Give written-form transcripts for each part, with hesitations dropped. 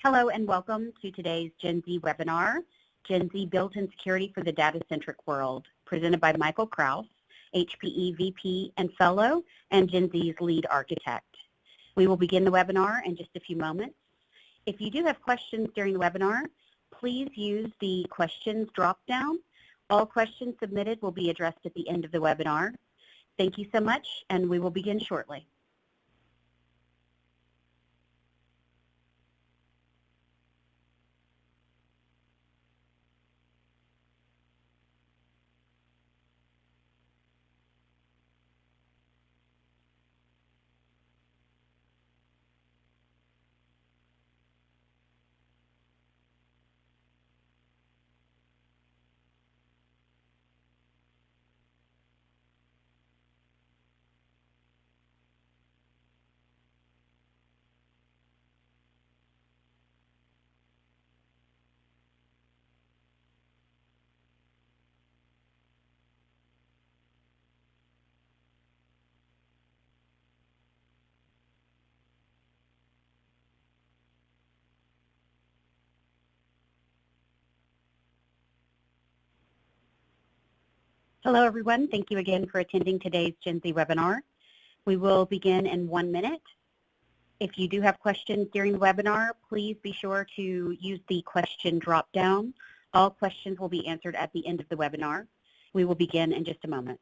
Hello and welcome to today's GENZ webinar, GENZ Built-in Security for the Data-Centric World, presented by Michael Krause, HPE VP and Fellow, and GENZ's Lead Architect. We will begin the webinar in just a few moments. If you do have questions during the webinar, please use the questions drop-down. All questions submitted will be addressed at the end of the webinar. Thank you so much, and we will begin shortly. Hello, everyone. Thank you again for attending today's GENZ webinar. We will begin in 1 minute. If you do have questions during the webinar, please be sure to use the question drop-down. All questions will be answered at the end of the webinar. We will begin in just a moment.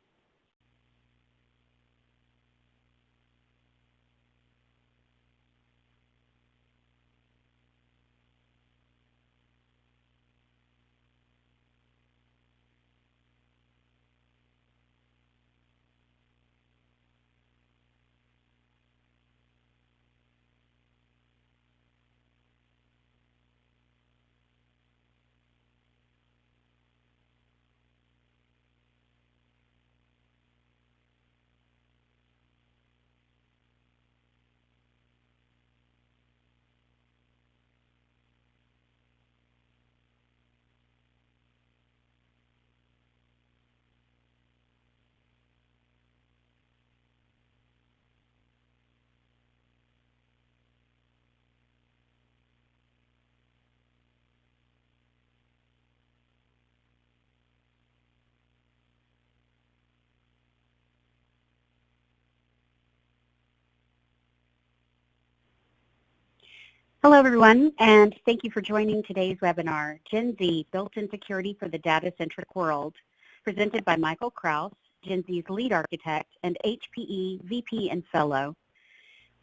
Hello, everyone, and thank you for joining today's webinar, GENZ Built-in Security for the Data-Centric World, presented by Michael Krause, GENZ's Lead Architect, and HPE VP and Fellow.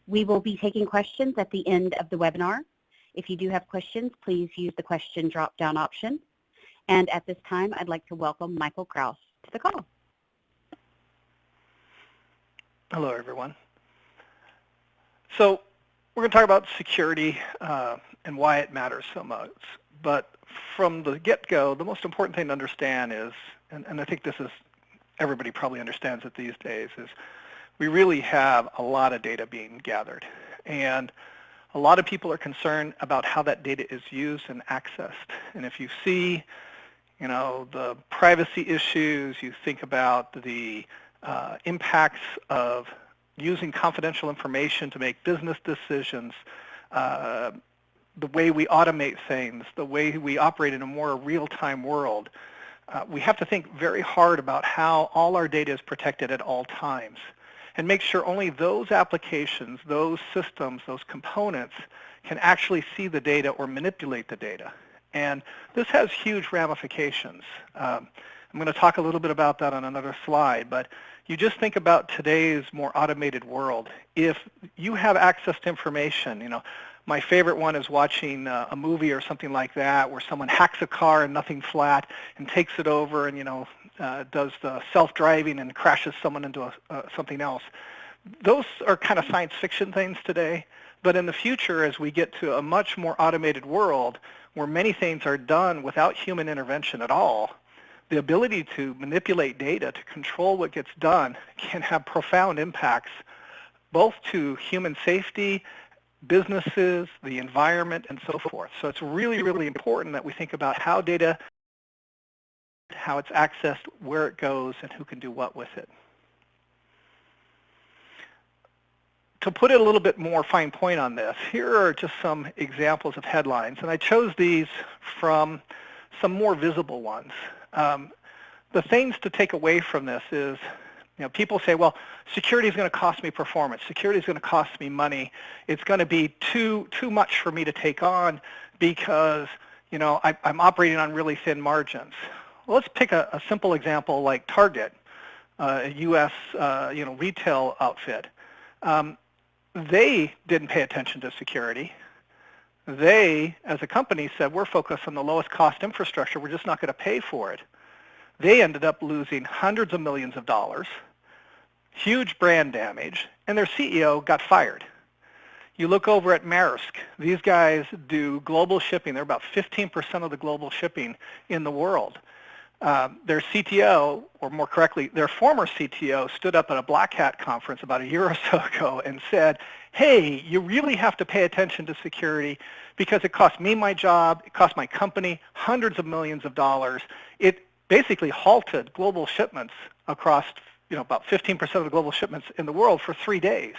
We will be taking questions at the end of the webinar. If you do have questions, please use the question drop-down option. And at this time, I'd like to welcome Michael Krause to the call. Hello, everyone. So we're going to talk about security and why it matters so much. But from the get-go, the most important thing to understand is, and I think this is, everybody probably understands it these days, is we really have a lot of data being gathered. And a lot of people are concerned about how that data is used and accessed. And if you see, you know, the privacy issues, you think about the impacts of using confidential information to make business decisions, the way we automate things, the way we operate in a more real-time world, we have to think very hard about how all our data is protected at all times and make sure only those applications, those systems, those components can actually see the data or manipulate the data. And this has huge ramifications. I'm going to talk a little bit about that on another slide, but you just think about today's more automated world. If you have access to information, you know, my favorite one is watching a movie or something like that where someone hacks a car and nothing flat and takes it over and, you know, does the self-driving and crashes someone into something else. Those are kind of science fiction things today, but in the future, as we get to a much more automated world where many things are done without human intervention at all, the ability to manipulate data, to control what gets done, can have profound impacts both to human safety, businesses, the environment, and so forth. So it's really, really important that we think about how data, how it's accessed, where it goes, and who can do what with it. to put it a little bit more fine point on this, here are just some examples of headlines, and I chose these from some more visible ones. The things to take away from this is, people say, well, security is going to cost me performance. Security is going to cost me money. It's going to be too much for me to take on because, I'm operating on really thin margins. Well, let's pick a simple example like Target, a U.S. Retail outfit. They didn't pay attention to security. They, as a company, said, we're focused on the lowest cost infrastructure. We're just not going to pay for it. They ended up losing hundreds of millions of dollars, huge brand damage, and their CEO got fired. You look over at Maersk. These guys do global shipping. They're about 15% of the global shipping in the world. Their CTO, or more correctly, their former CTO, stood up at a Black Hat conference about a year or so ago and said, hey, you really have to pay attention to security because it cost me my job, it cost my company hundreds of millions of dollars. It basically halted global shipments across, about 15% of the global shipments in the world for 3 days.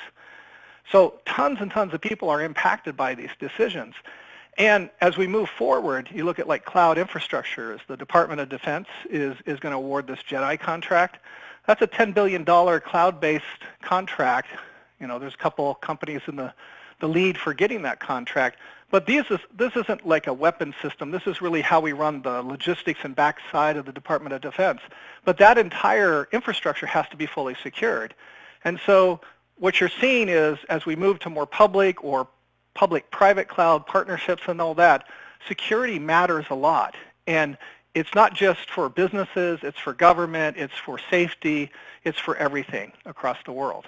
So tons and tons of people are impacted by these decisions. And as we move forward, you look at like cloud infrastructures. The Department of Defense is going to award this JEDI contract. That's a $10 billion cloud-based contract. There's a couple companies in the lead for getting that contract. But this isn't like a weapon system. This is really how we run the logistics and backside of the Department of Defense. But that entire infrastructure has to be fully secured. And so what you're seeing is, as we move to more public or public-private cloud partnerships and all that, security matters a lot. And it's not just for businesses, it's for government, it's for safety, it's for everything across the world.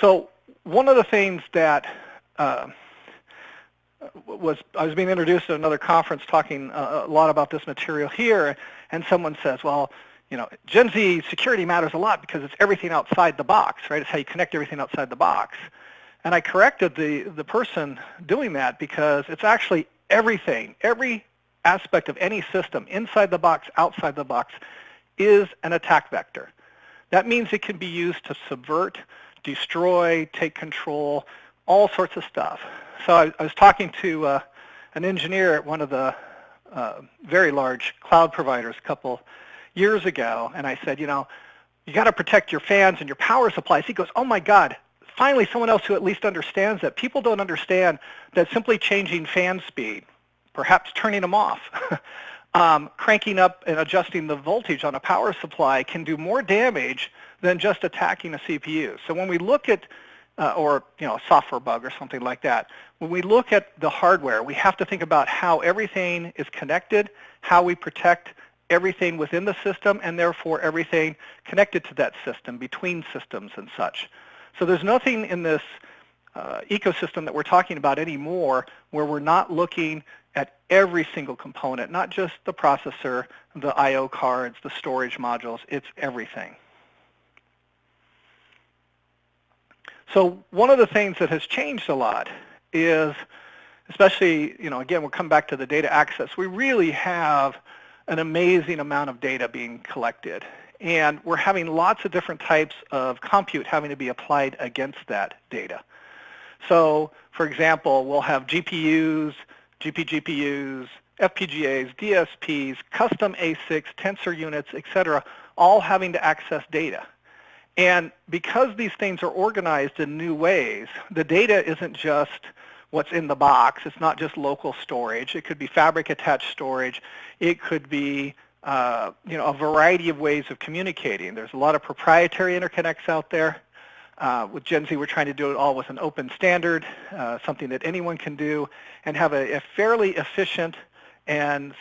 So one of the things that I was being introduced at another conference talking a lot about this material here, and someone says, well, Gen Z security matters a lot because it's everything outside the box, right? It's how you connect everything outside the box. And I corrected the person doing that because it's actually everything. Every aspect of any system, inside the box, outside the box, is an attack vector. That means it can be used to subvert, destroy, take control, all sorts of stuff. So I was talking to an engineer at one of the very large cloud providers a couple years ago, and I said, you got to protect your fans and your power supplies. He goes, oh my God, finally someone else who at least understands that. People don't understand that simply changing fan speed, perhaps turning them off, cranking up and adjusting the voltage on a power supply can do more damage than just attacking a CPU. So when we look at, or a software bug or something like that, when we look at the hardware, we have to think about how everything is connected, how we protect everything within the system, and therefore everything connected to that system, between systems and such. So there's nothing in this ecosystem that we're talking about anymore where we're not looking at every single component, not just the processor, the I/O cards, the storage modules, it's everything. So one of the things that has changed a lot is, especially, again, we'll come back to the data access. We really have an amazing amount of data being collected. And we're having lots of different types of compute having to be applied against that data. So, for example, we'll have GPUs, GPGPUs, FPGAs, DSPs, custom ASICs, tensor units, etc., all having to access data. And because these things are organized in new ways, the data isn't just what's in the box. It's not just local storage. It could be fabric-attached storage. It could be a variety of ways of communicating. There's a lot of proprietary interconnects out there. With Gen Z, we're trying to do it all with an open standard, something that anyone can do, and have a fairly efficient and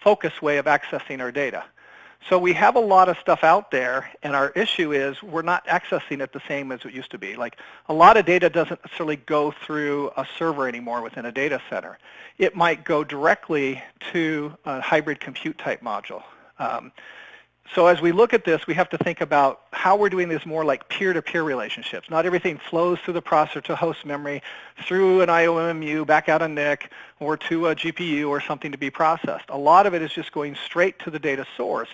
focused way of accessing our data. So we have a lot of stuff out there, and our issue is we're not accessing it the same as it used to be. Like, a lot of data doesn't necessarily go through a server anymore within a data center. It might go directly to a hybrid compute type module. So as we look at this, we have to think about how we're doing this more like peer-to-peer relationships. Not everything flows through the processor to host memory, through an IOMMU, back out a NIC, or to a GPU or something to be processed. A lot of it is just going straight to the data source,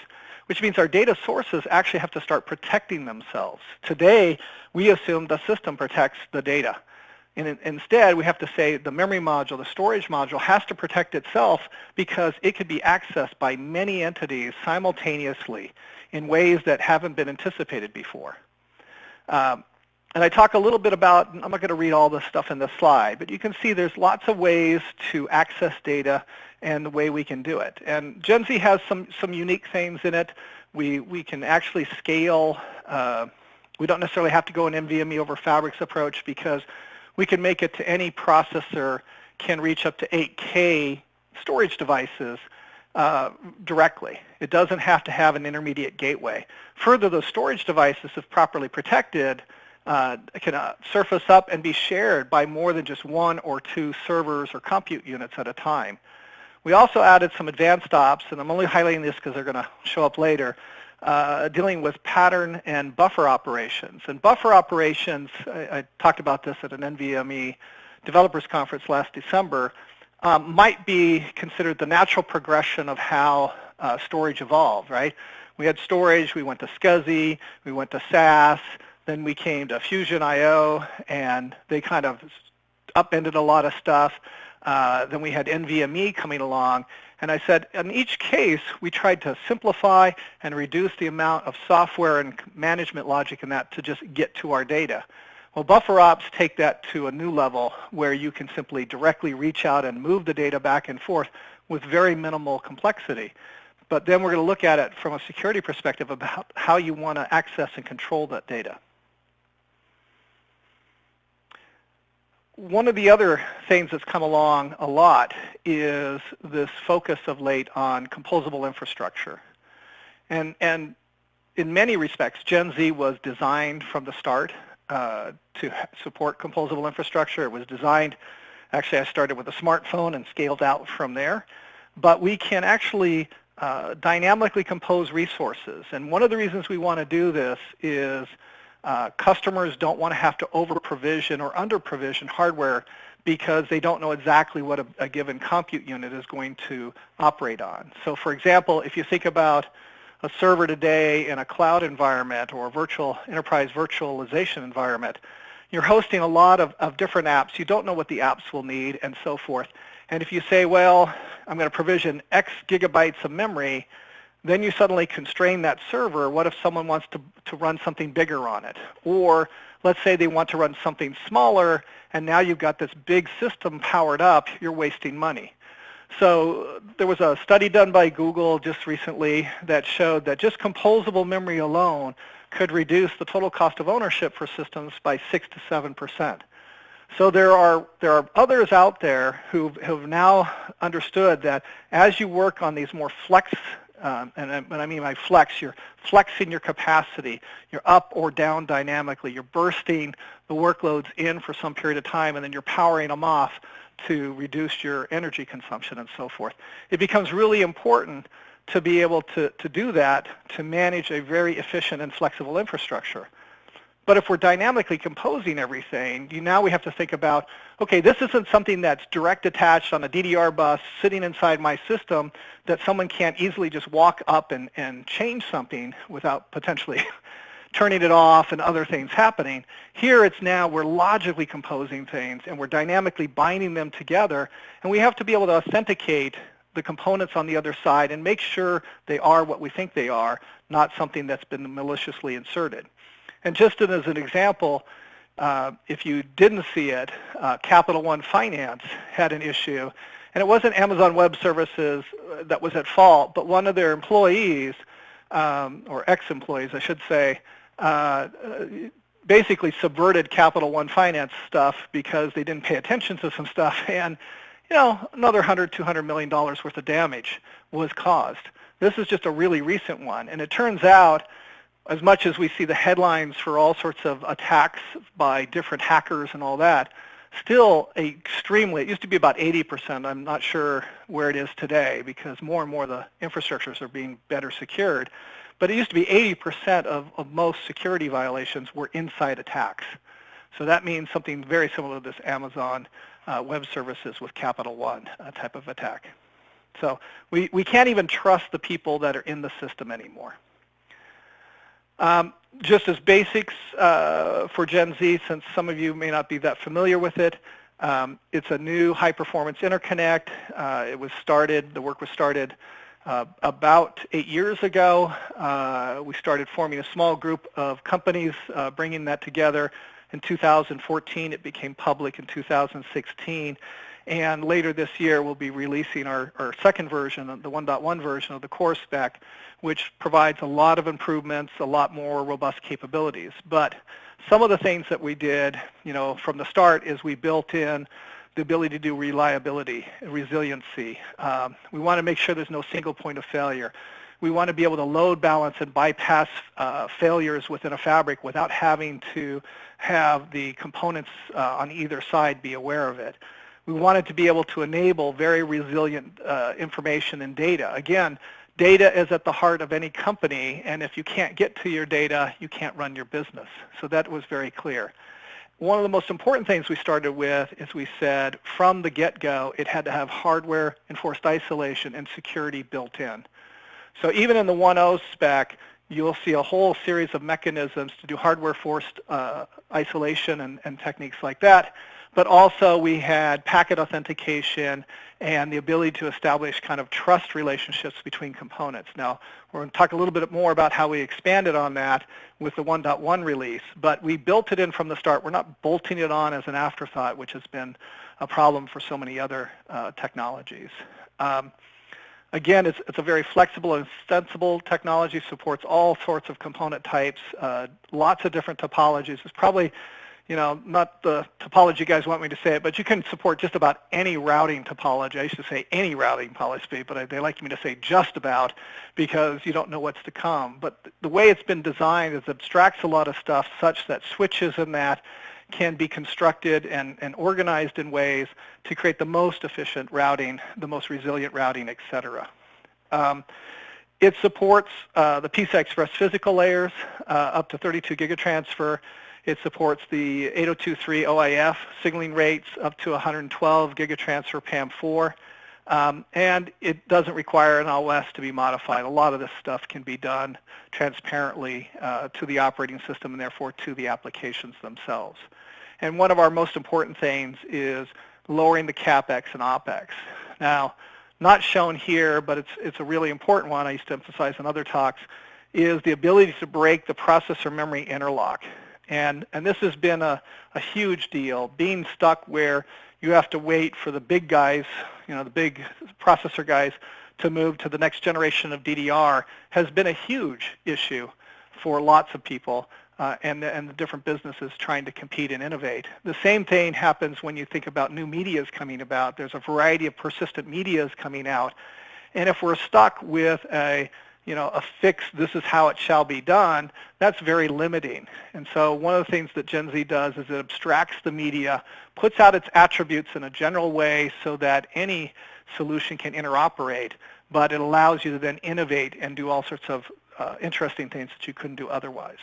which means our data sources actually have to start protecting themselves. Today, we assume the system protects the data. And instead, we have to say the memory module, the storage module, has to protect itself because it could be accessed by many entities simultaneously in ways that haven't been anticipated before. And I talk a little bit about, I'm not going to read all this stuff in this slide, but you can see there's lots of ways to access data and the way we can do it. And GENZ has some unique things in it. We can actually scale. We don't necessarily have to go an NVMe over Fabrics approach because we can make it to any processor, can reach up to 8K storage devices directly. It doesn't have to have an intermediate gateway. Further, those storage devices, if properly protected, can surface up and be shared by more than just one or two servers or compute units at a time. We also added some advanced ops, and I'm only highlighting this because they're going to show up later, dealing with pattern and buffer operations. And buffer operations, I talked about this at an NVMe developers conference last December, might be considered the natural progression of how storage evolved, right? We had storage, we went to SCSI, we went to SAS, then we came to Fusion IO, and they kind of upended a lot of stuff. Then we had NVMe coming along, and I said in each case we tried to simplify and reduce the amount of software and management logic in that to just get to our data. Well, buffer ops take that to a new level where you can simply directly reach out and move the data back and forth with very minimal complexity. But then we're going to look at it from a security perspective about how you want to access and control that data. One of the other things that's come along a lot is this focus of late on composable infrastructure. And in many respects, GENZ was designed from the start to support composable infrastructure. It was designed, actually I started with a smartphone and scaled out from there. But we can actually dynamically compose resources. And one of the reasons we want to do this is customers don't want to have to over-provision or under-provision hardware because they don't know exactly what a given compute unit is going to operate on. So for example, if you think about a server today in a cloud environment or a virtual enterprise virtualization environment, you're hosting a lot of different apps. You don't know what the apps will need and so forth. And if you say, well, I'm going to provision X gigabytes of memory, then you suddenly constrain that server. What if someone wants to run something bigger on it? Or let's say they want to run something smaller, and now you've got this big system powered up, you're wasting money. So there was a study done by Google just recently that showed that just composable memory alone could reduce the total cost of ownership for systems by 6 to 7%. So there are others out there who've now understood that as you work on these more flex, and when I mean by flex, you're flexing your capacity, you're up or down dynamically, you're bursting the workloads in for some period of time, and then you're powering them off to reduce your energy consumption and so forth. It becomes really important to be able to do that, to manage a very efficient and flexible infrastructure. But if we're dynamically composing everything, now we have to think about, okay, this isn't something that's direct attached on a DDR bus sitting inside my system that someone can't easily just walk up and change something without potentially turning it off and other things happening. Here it's now we're logically composing things and we're dynamically binding them together, and we have to be able to authenticate the components on the other side and make sure they are what we think they are, not something that's been maliciously inserted. And just as an example, if you didn't see it, Capital One Finance had an issue, and it wasn't Amazon Web Services that was at fault, but one of their employees, or ex-employees I should say, basically subverted Capital One Finance stuff because they didn't pay attention to some stuff, and another $200 million worth of damage was caused. This is just a really recent one, and it turns out, as much as we see the headlines for all sorts of attacks by different hackers and all that, still extremely, it used to be about 80%, I'm not sure where it is today because more and more the infrastructures are being better secured, but it used to be 80% of most security violations were inside attacks. So that means something very similar to this Amazon Web Services with Capital One type of attack. So we can't even trust the people that are in the system anymore. Just as basics for Gen Z, since some of you may not be that familiar with it, it's a new high-performance interconnect. The work was started about 8 years ago. We started forming a small group of companies, bringing that together. In 2014, it became public in 2016. And later this year, we'll be releasing our second version, the 1.1 version of the core spec, which provides a lot of improvements, a lot more robust capabilities. But some of the things that we did, from the start is we built in the ability to do reliability, resiliency. We want to make sure there's no single point of failure. We want to be able to load balance and bypass failures within a fabric without having to have the components on either side be aware of it. We wanted to be able to enable very resilient information and data. Again, data is at the heart of any company, and if you can't get to your data, you can't run your business. So that was very clear. One of the most important things we started with is we said from the get-go, it had to have hardware-enforced isolation and security built in. So even in the 1.0 spec, you'll see a whole series of mechanisms to do hardware-forced isolation and techniques like that. But also we had packet authentication and the ability to establish kind of trust relationships between components. Now, we're going to talk a little bit more about how we expanded on that with the 1.1 release, but we built it in from the start. We're not bolting it on as an afterthought, which has been a problem for so many other technologies. Again, it's a very flexible and extensible technology, supports all sorts of component types, lots of different topologies. It's probably not the topology you guys want me to say it, but you can support just about any routing topology. I used to say any routing topology, but they like me to say just about because you don't know what's to come. But the way it's been designed is it abstracts a lot of stuff such that switches in that can be constructed and organized in ways to create the most efficient routing, the most resilient routing, et cetera. It supports the PCI Express physical layers up to 32 gigatransfer. It supports the 802.3 OIF signaling rates up to 112 gigatransfer PAM4. And it doesn't require an OS to be modified. A lot of this stuff can be done transparently to the operating system and therefore to the applications themselves. And one of our most important things is lowering the CAPEX and OPEX. Now, not shown here, but it's a really important one, I used to emphasize in other talks, is the ability to break the processor memory interlock. And this has been a huge deal, being stuck where you have to wait for the big guys, the big processor guys, to move to the next generation of DDR has been a huge issue for lots of people and the different businesses trying to compete and innovate. The same thing happens when you think about new medias coming about. There's a variety of persistent medias coming out. And if we're stuck with a fixed, this is how it shall be done, that's very limiting. And so one of the things that Gen Z does is it abstracts the media, puts out its attributes in a general way so that any solution can interoperate, but it allows you to then innovate and do all sorts of interesting things that you couldn't do otherwise.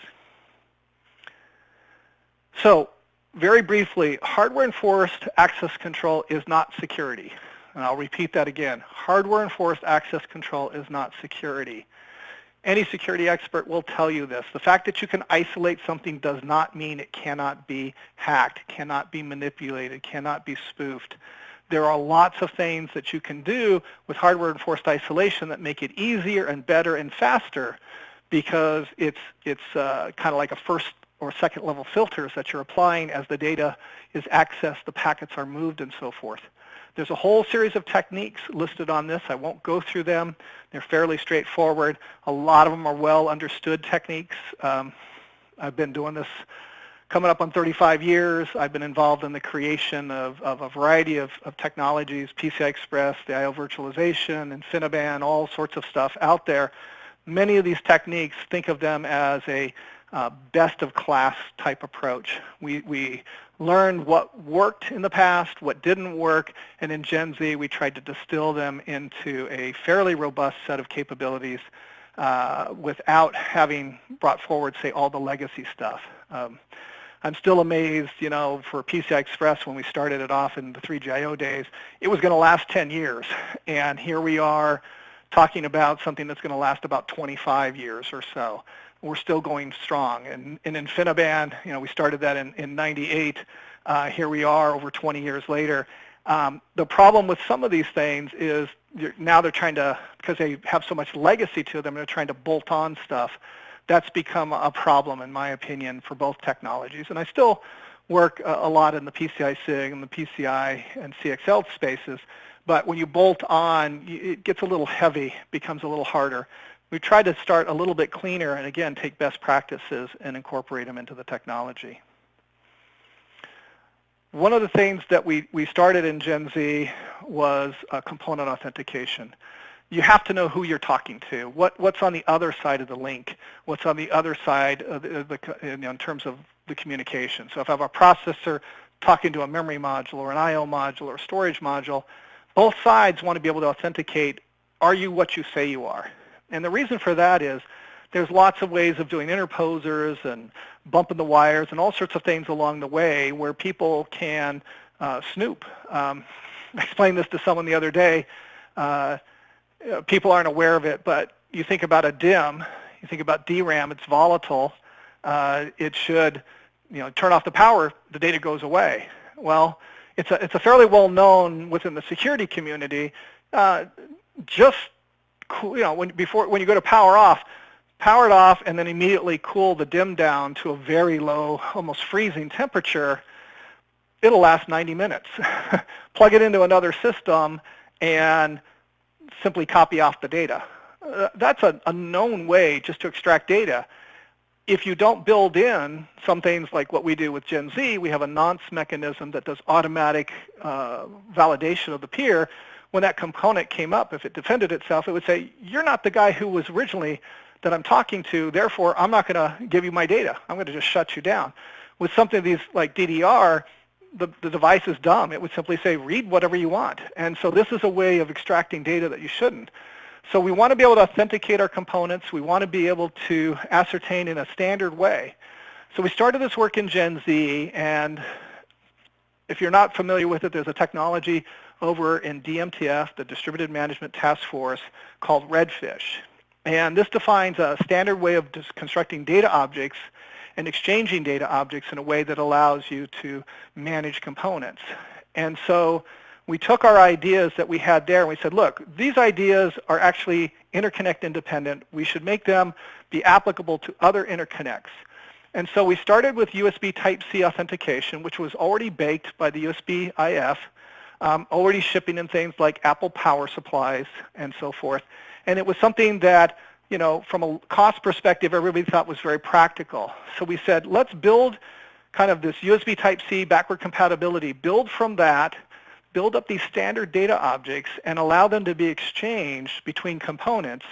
So very briefly, hardware-enforced access control is not security. And I'll repeat that again. Hardware-enforced access control is not security. Any security expert will tell you this. The fact that you can isolate something does not mean it cannot be hacked, cannot be manipulated, cannot be spoofed. There are lots of things that you can do with hardware-enforced isolation that make it easier and better and faster because it's kind of like a first or second level filters that you're applying as the data is accessed, the packets are moved, and so forth. There's a whole series of techniques listed on this. I won't go through them. They're fairly straightforward. A lot of them are well understood techniques. I've been doing this coming up on 35 years. I've been involved in the creation of a variety of technologies, PCI Express, the I/O virtualization, InfiniBand, all sorts of stuff out there. Many of these techniques, think of them as a best-of-class type approach. We learned what worked in the past, what didn't work, and in Gen Z we tried to distill them into a fairly robust set of capabilities without having brought forward, say, all the legacy stuff. I'm still amazed, you know, for PCI Express when we started it off in the 3GIO days, it was going to last 10 years. And here we are talking about something that's going to last about 25 years or so. We're still going strong. And in InfiniBand, you know, we started that in 98. Here we are over 20 years later. The problem with some of these things is now they're trying to, because they have so much legacy to them, they're trying to bolt on stuff. That's become a problem, in my opinion, for both technologies. And I still work a lot in the PCI SIG and the PCI and CXL spaces, but when you bolt on, it gets a little heavy, becomes a little harder. We tried to start a little bit cleaner and, again, take best practices and incorporate them into the technology. One of the things that we started in Gen Z was component authentication. You have to know who you're talking to. What's on the other side of the link? What's on the other side of in terms of the communication? So if I have a processor talking to a memory module or an I/O module or a storage module, both sides want to be able to authenticate, are you what you say you are? And the reason for that is there's lots of ways of doing interposers and bumping the wires and all sorts of things along the way where people can snoop. I explained this to someone the other day. People aren't aware of it, but you think about a DIMM, you think about DRAM, it's volatile. It should, you know, turn off the power, the data goes away. Well, it's a fairly well known within the security community. Just cool, you know, when you go to power it off, and then immediately cool the DIMM down to a very low, almost freezing temperature. It'll last 90 minutes. Plug it into another system and simply copy off the data. That's a known way just to extract data. If you don't build in some things like what we do with Gen Z, we have a nonce mechanism that does automatic validation of the peer. When that component came up, if it defended itself, it would say, you're not the guy who was originally that I'm talking to, therefore I'm not going to give you my data. I'm going to just shut you down. With something these like DDR, the device is dumb. It would simply say, read whatever you want. And so this is a way of extracting data that you shouldn't. So we want to be able to authenticate our components. We want to be able to ascertain in a standard way. So we started this work in Gen Z, and if you're not familiar with it, there's a technology over in DMTF, the Distributed Management Task Force, called Redfish. And this defines a standard way of constructing data objects and exchanging data objects in a way that allows you to manage components. And so we took our ideas that we had there and we said, look, these ideas are actually interconnect independent. We should make them be applicable to other interconnects. And so we started with USB Type-C authentication, which was already baked by the USB IF, already shipping in things like Apple power supplies and so forth. And it was something that, you know, from a cost perspective, everybody thought was very practical. So we said, let's build kind of this USB Type-C backward compatibility, build from that, build up these standard data objects, and allow them to be exchanged between components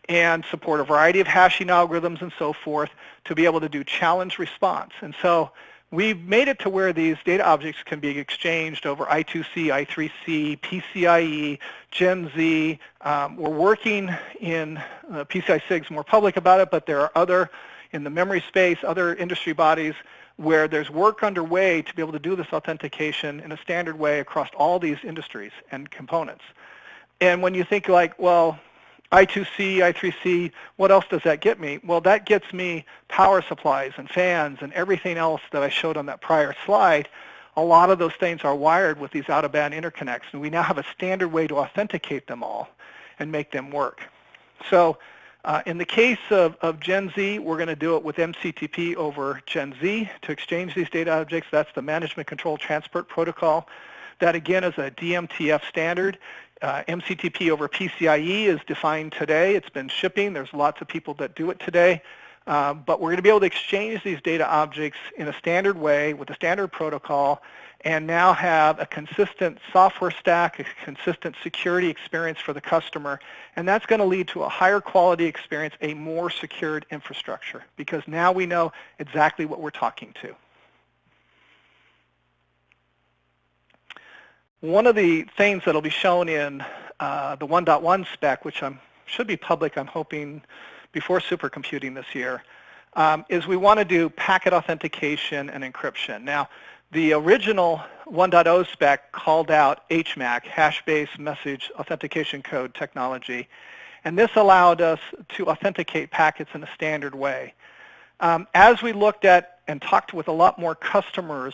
and support a variety of hashing algorithms and so forth to be able to do challenge response. And so we've made it to where these data objects can be exchanged over I2C, I3C, PCIe, Gen Z. We're working in PCI SIG's more public about it, but there are other, in the memory space, other industry bodies where there's work underway to be able to do this authentication in a standard way across all these industries and components. And when you think like, well, I2C, I3C, what else does that get me? Well, that gets me power supplies and fans and everything else that I showed on that prior slide. A lot of those things are wired with these out-of-band interconnects, and we now have a standard way to authenticate them all and make them work. So in the case of Gen Z, we're going to do it with MCTP over Gen Z to exchange these data objects. That's the Management Control Transport Protocol. That, again, is a DMTF standard. MCTP over PCIe is defined today. It's been shipping. There's lots of people that do it today. But we're going to be able to exchange these data objects in a standard way with a standard protocol and now have a consistent software stack, a consistent security experience for the customer. And that's going to lead to a higher quality experience, a more secured infrastructure, because now we know exactly what we're talking to. One of the things that will be shown in the 1.1 spec, which should be public, I'm hoping, before supercomputing this year, is we want to do packet authentication and encryption. Now, the original 1.0 spec called out HMAC, hash-based message authentication code technology, and this allowed us to authenticate packets in a standard way. As we looked at and talked with a lot more customers,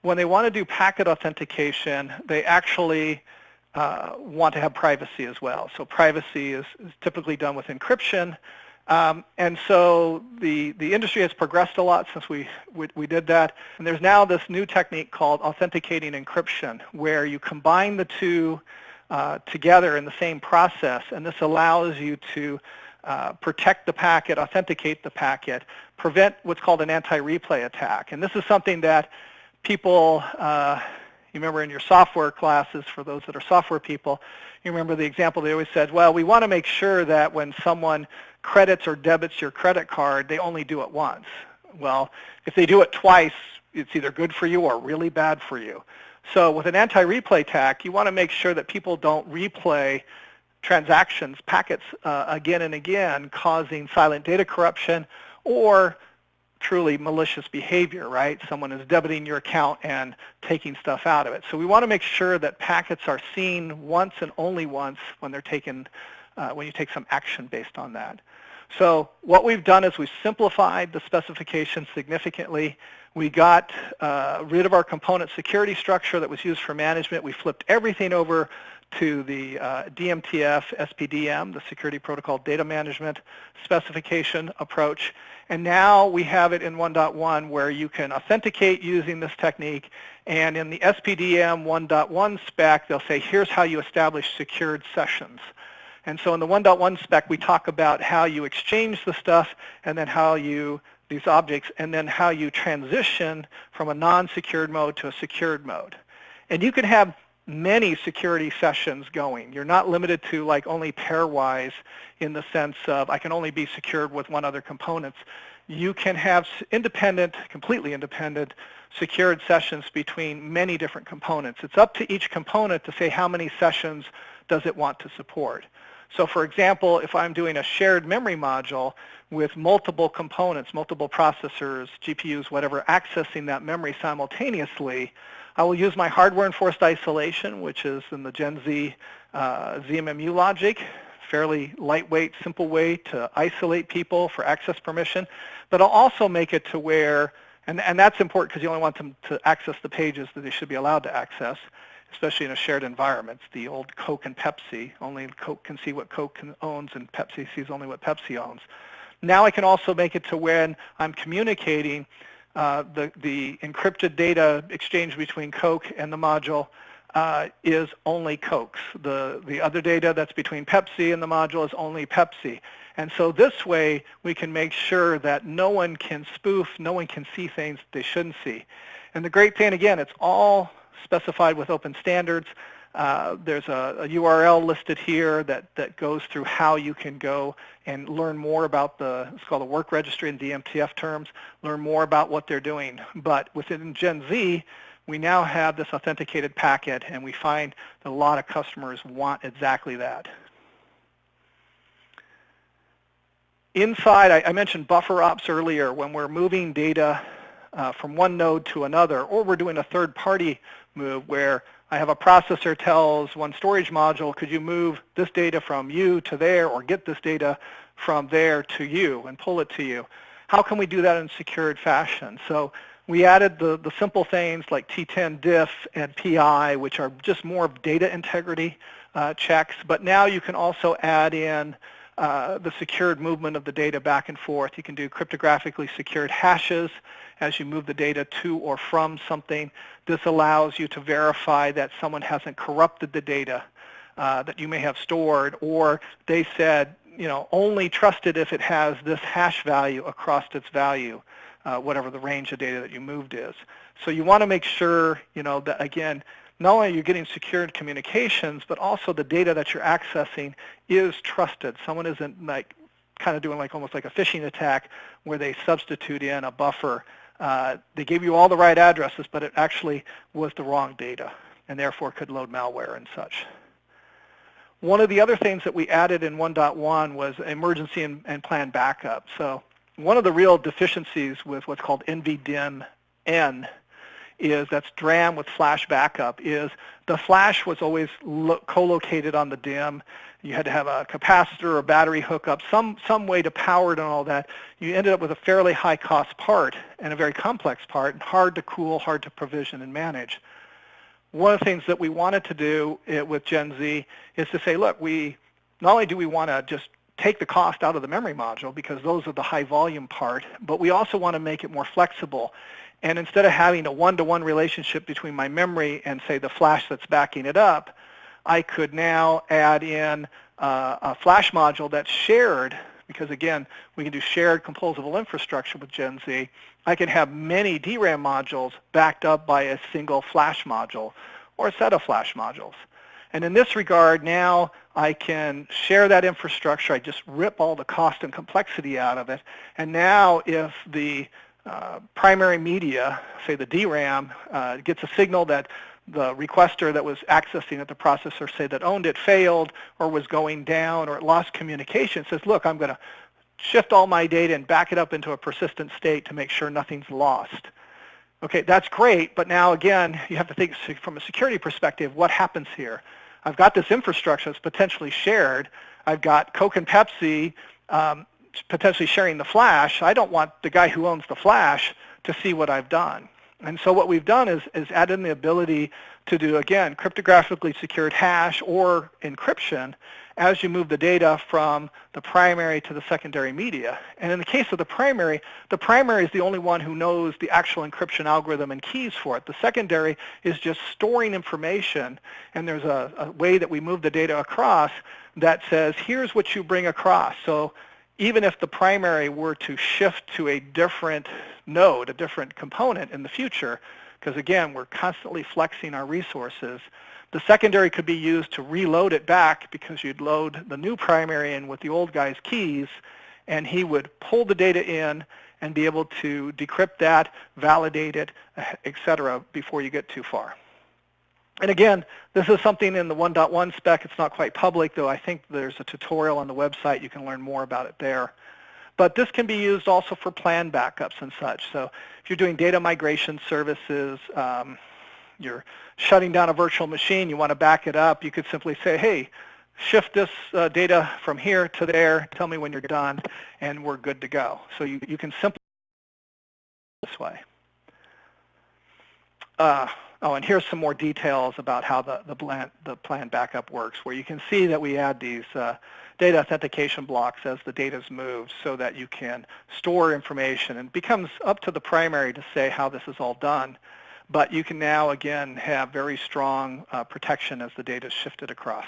when they want to do packet authentication, they actually want to have privacy as well. So privacy is typically done with encryption. And so the industry has progressed a lot since we did that. And there's now this new technique called authenticating encryption, where you combine the two together in the same process. And this allows you to protect the packet, authenticate the packet, prevent what's called an anti-replay attack. And this is something that people, you remember in your software classes, for those that are software people, you remember the example they always said, well, we want to make sure that when someone credits or debits your credit card, they only do it once. Well, if they do it twice, it's either good for you or really bad for you. So with an anti-replay attack, you want to make sure that people don't replay transactions, packets again and again, causing silent data corruption or truly malicious behavior, right? Someone is debiting your account and taking stuff out of it. So we want to make sure that packets are seen once and only once when they're taken, when you take some action based on that. So what we've done is we've simplified the specification significantly. We got rid of our component security structure that was used for management. We flipped everything over to the DMTF SPDM, the Security Protocol Data Management specification approach. And now we have it in 1.1 where you can authenticate using this technique. And in the SPDM 1.1 spec, they'll say, here's how you establish secured sessions. And so in the 1.1 spec, we talk about how you exchange the stuff and then how you, these objects, and then how you transition from a non-secured mode to a secured mode. And you can have many security sessions going. You're not limited to like only pairwise in the sense of I can only be secured with one other component. You can have independent, completely independent, secured sessions between many different components. It's up to each component to say how many sessions does it want to support. So for example, if I'm doing a shared memory module with multiple components, multiple processors, GPUs, whatever, accessing that memory simultaneously, I will use my hardware-enforced isolation, which is in the GENZ ZMMU logic, fairly lightweight, simple way to isolate people for access permission. But I'll also make it to where, and that's important because you only want them to access the pages that they should be allowed to access, especially in a shared environment. It's the old Coke and Pepsi. Only Coke can see what Coke owns and Pepsi sees only what Pepsi owns. Now I can also make it to when I'm communicating the encrypted data exchange between Coke and the module is only Coke's. The other data that's between Pepsi and the module is only Pepsi. And so this way we can make sure that no one can spoof, no one can see things they shouldn't see. And the great thing, again, it's all specified with open standards. There's a URL listed here that goes through how you can go and learn more about it's called the work registry in DMTF terms, learn more about what they're doing. But within GENZ, we now have this authenticated packet, and we find that a lot of customers want exactly that. Inside, I mentioned buffer ops earlier. When we're moving data from one node to another, or we're doing a third-party move where I have a processor tells one storage module, could you move this data from you to there, or get this data from there to you and pull it to you? How can we do that in secured fashion? So we added the simple things like T10 diff and PI, which are just more of data integrity checks, but now you can also add in the secured movement of the data back and forth. You can do cryptographically secured hashes as you move the data to or from something. This allows you to verify that someone hasn't corrupted the data that you may have stored, or they said, you know, only trust it if it has this hash value across its value, whatever the range of data that you moved is. So you want to make sure, you know, that again, not only are you getting secured communications, but also the data that you're accessing is trusted. Someone isn't like kind of doing like almost like a phishing attack where they substitute in a buffer. They gave you all the right addresses, but it actually was the wrong data and therefore could load malware and such. One of the other things that we added in 1.1 was emergency and planned backup. So one of the real deficiencies with what's called NVDIMM-N is that's DRAM with flash backup is the flash was always co-located on the DIMM. You had to have a capacitor or battery hookup, some way to power it and all that. You ended up with a fairly high cost part and a very complex part, and hard to cool, hard to provision and manage. One of the things that we wanted to do with GENZ is to say, look, not only do we want to just take the cost out of the memory module because those are the high volume part, but we also want to make it more flexible. And instead of having a one-to-one relationship between my memory and, say, the flash that's backing it up, I could now add in a flash module that's shared, because again, we can do shared composable infrastructure with GENZ. I can have many DRAM modules backed up by a single flash module or a set of flash modules. And in this regard, now I can share that infrastructure. I just rip all the cost and complexity out of it. And now if the primary media, say the DRAM, gets a signal that the requester that was accessing it, the processor, say, that owned it failed or was going down or it lost communication, it says, look, I'm going to shift all my data and back it up into a persistent state to make sure nothing's lost. Okay, that's great, but now again, you have to think from a security perspective, what happens here? I've got this infrastructure that's potentially shared. I've got Coke and Pepsi potentially sharing the flash. I don't want the guy who owns the flash to see what I've done. And so what we've done is add in the ability to do, again, cryptographically secured hash or encryption as you move the data from the primary to the secondary media. And in the case of the primary is the only one who knows the actual encryption algorithm and keys for it. The secondary is just storing information, and there's a way that we move the data across that says, here's what you bring across. So even if the primary were to shift to a different node, a different component in the future, because again, we're constantly flexing our resources, the secondary could be used to reload it back because you'd load the new primary in with the old guy's keys, and he would pull the data in and be able to decrypt that, validate it, etc., before you get too far. And again, this is something in the 1.1 spec. It's not quite public, though I think there's a tutorial on the website. You can learn more about it there. But this can be used also for planned backups and such. So if you're doing data migration services, you're shutting down a virtual machine, you want to back it up, you could simply say, hey, shift this data from here to there, tell me when you're done, and we're good to go. So you can simply this way. Oh, and here's some more details about how the planned backup works, where you can see that we add these data authentication blocks as the data is moved so that you can store information, and it becomes up to the primary to say how this is all done. But you can now, again, have very strong protection as the data is shifted across.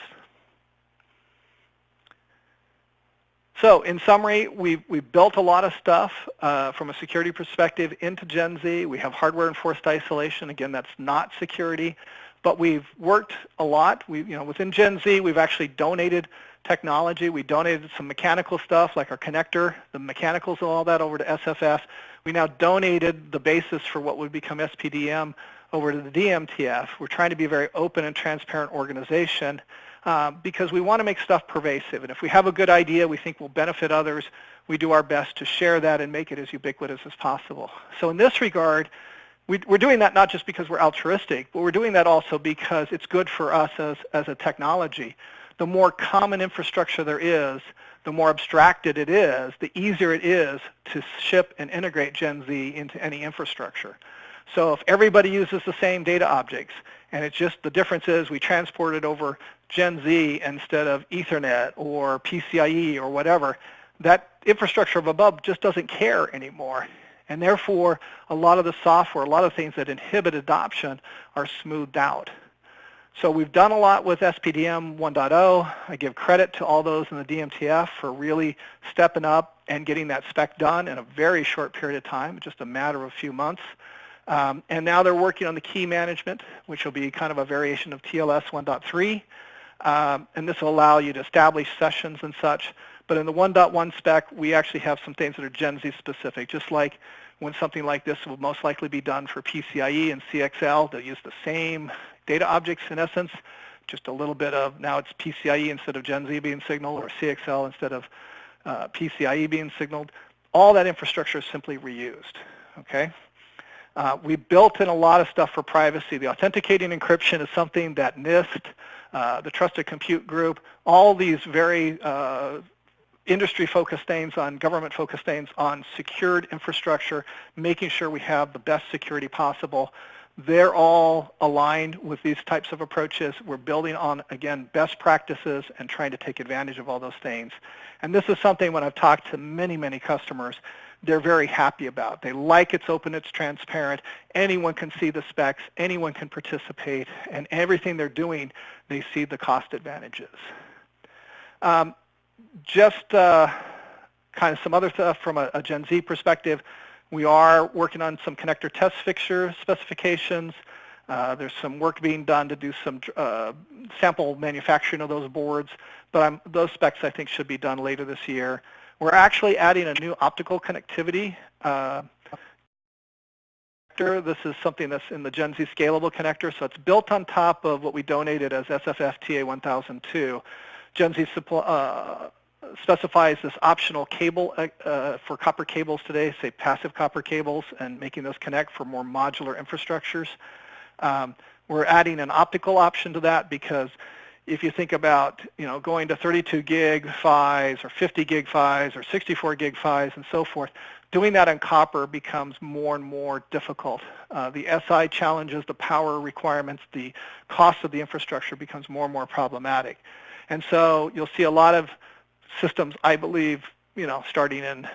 So in summary, we built a lot of stuff from a security perspective into GENZ. We have hardware-enforced isolation. Again, that's not security. But we've worked a lot. Within GENZ, we've actually donated technology. We donated some mechanical stuff like our connector, the mechanicals and all that over to SFF. We now donated the basis for what would become SPDM over to the DMTF. We're trying to be a very open and transparent organization because we want to make stuff pervasive. And if we have a good idea we think will benefit others, we do our best to share that and make it as ubiquitous as possible. So in this regard, we're doing that not just because we're altruistic, but we're doing that also because it's good for us as a technology. The more common infrastructure there is, the more abstracted it is, the easier it is to ship and integrate GENZ into any infrastructure. So if everybody uses the same data objects, and it's just the difference is we transport it over GENZ instead of Ethernet or PCIe or whatever, that infrastructure of above just doesn't care anymore. And therefore, a lot of the software, a lot of things that inhibit adoption are smoothed out. So we've done a lot with SPDM 1.0. I give credit to all those in the DMTF for really stepping up and getting that spec done in a very short period of time, just a matter of a few months. And now they're working on the key management, which will be kind of a variation of TLS 1.3. And this will allow you to establish sessions and such. But in the 1.1 spec, we actually have some things that are GENZ specific, just like when something like this will most likely be done for PCIe and CXL. They'll use the same data objects in essence, just a little bit of now it's PCIe instead of GENZ being signaled, or CXL instead of PCIe being signaled. all that infrastructure is simply reused, okay? We built in a lot of stuff for privacy. The authenticating encryption is something that NIST, the Trusted Compute Group, all these very industry-focused things on, government-focused things on secured infrastructure, making sure we have the best security possible. They're all aligned with these types of approaches. We're building on, again, best practices and trying to take advantage of all those things. And this is something when I've talked to many, many customers, they're very happy about. They like it's open, it's transparent, anyone can see the specs, anyone can participate, and everything they're doing, they see the cost advantages. Just kind of some other stuff from a Gen Z perspective. We are working on some connector test fixture specifications. There's some work being done to do some sample manufacturing of those boards, but those specs I think should be done later this year. We're actually adding a new optical connectivity. This is something that's in the Gen Z scalable connector, so it's built on top of what we donated as SFF TA1002. Gen Z specifies this optional cable for copper cables today, say passive copper cables, and making those connect for more modular infrastructures. We're adding an optical option to that because if you think about, going to 32 gig PHYs or 50 gig PHYs or 64 gig PHYs and so forth, doing that on copper becomes more and more difficult. The SI challenges, the power requirements, the cost of the infrastructure becomes more and more problematic. And so you'll see a lot of systems, I believe, starting in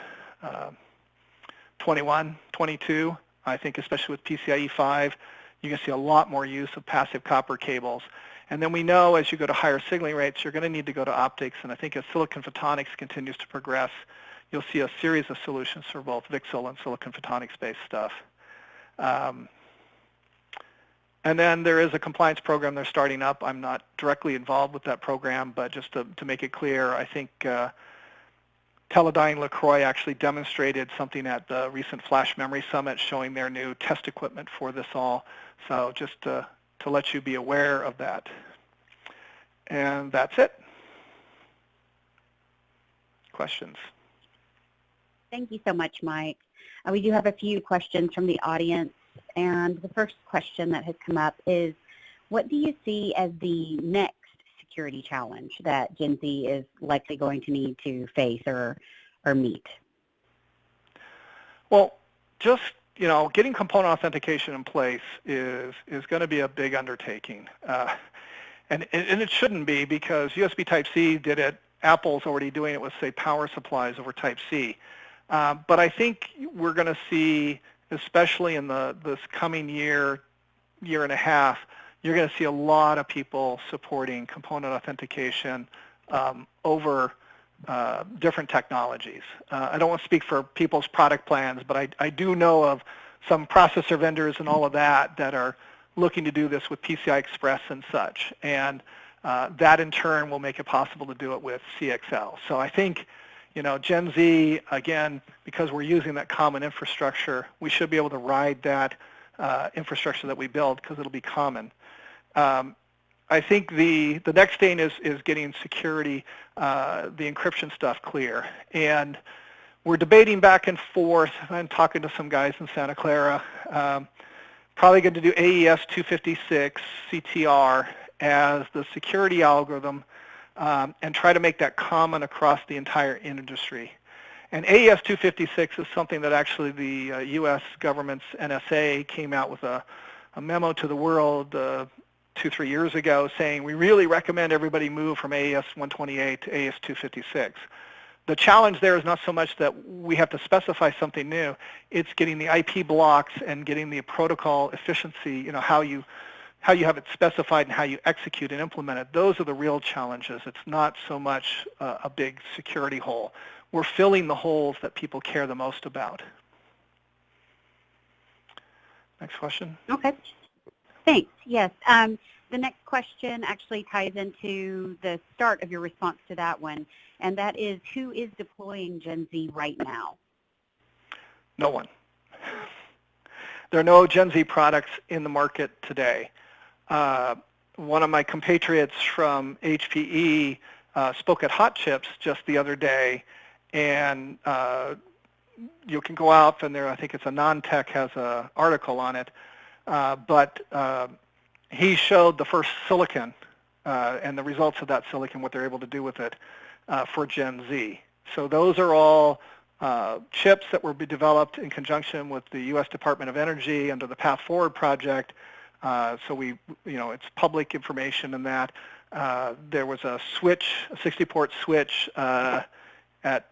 21, 22, I think especially with PCIe 5, you're going to see a lot more use of passive copper cables. And then we know as you go to higher signaling rates, you're going to need to go to optics. And I think as silicon photonics continues to progress, you'll see a series of solutions for both VCSEL and silicon photonics-based stuff. And then there is a compliance program they're starting up. I'm not directly involved with that program, but just to make it clear, I think Teledyne LaCroix actually demonstrated something at the recent Flash Memory Summit showing their new test equipment for this all. So just to let you be aware of that. And that's it. Questions? Thank you so much, Mike. We do have a few questions from the audience. And the first question that has come up is, what do you see as the next security challenge that Gen Z is likely going to need to face or meet? Well, just getting component authentication in place is going to be a big undertaking. And it shouldn't be, because USB Type-C did it. Apple's already doing it with, say, power supplies over Type-C. But I think we're going to see, especially in this coming year and a half, you're going to see a lot of people supporting component authentication over different technologies. I don't want to speak for people's product plans, but I do know of some processor vendors and all of that are looking to do this with PCI Express and such. And that in turn will make it possible to do it with CXL. So I think, Gen Z, again, because we're using that common infrastructure, we should be able to ride that infrastructure that we build because it'll be common. I think the next thing is getting security, the encryption stuff clear. And we're debating back and forth. I'm talking to some guys in Santa Clara. Probably going to do AES 256 CTR as the security algorithm and try to make that common across the entire industry. And AES 256 is something that actually the U.S. government's NSA came out with a memo to the world 2-3 years ago saying we really recommend everybody move from AES 128 to AES 256. The challenge there is not so much that we have to specify something new, it's getting the IP blocks and getting the protocol efficiency, how you have it specified and how you execute and implement it. Those are the real challenges. It's not so much a big security hole. We're filling the holes that people care the most about. Next question. Okay. Thanks. Yes. The next question actually ties into the start of your response to that one, and that is, who is deploying Gen Z right now? No one. There are no Gen Z products in the market today. One of my compatriots from HPE spoke at Hot Chips just the other day and you can go out and there, I think it's a non-tech has an article on it, but he showed the first silicon and the results of that silicon, what they're able to do with it for Gen Z. So those are all chips that were developed in conjunction with the U.S. Department of Energy under the Path Forward project. So it's public information in that. There was a switch, a 60-port switch at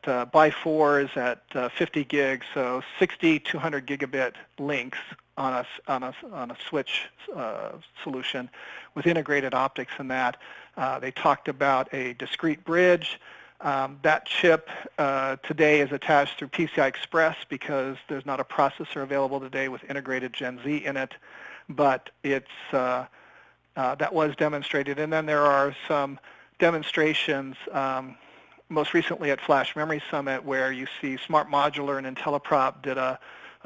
by4s at 50 gigs, so 60 200 gigabit links on a switch solution with integrated optics in that. They talked about a discrete bridge. That chip today is attached through PCI Express because there's not a processor available today with integrated Gen Z in it, but it's that was demonstrated. And then there are some demonstrations most recently at Flash Memory Summit where you see Smart Modular and IntelliProp did a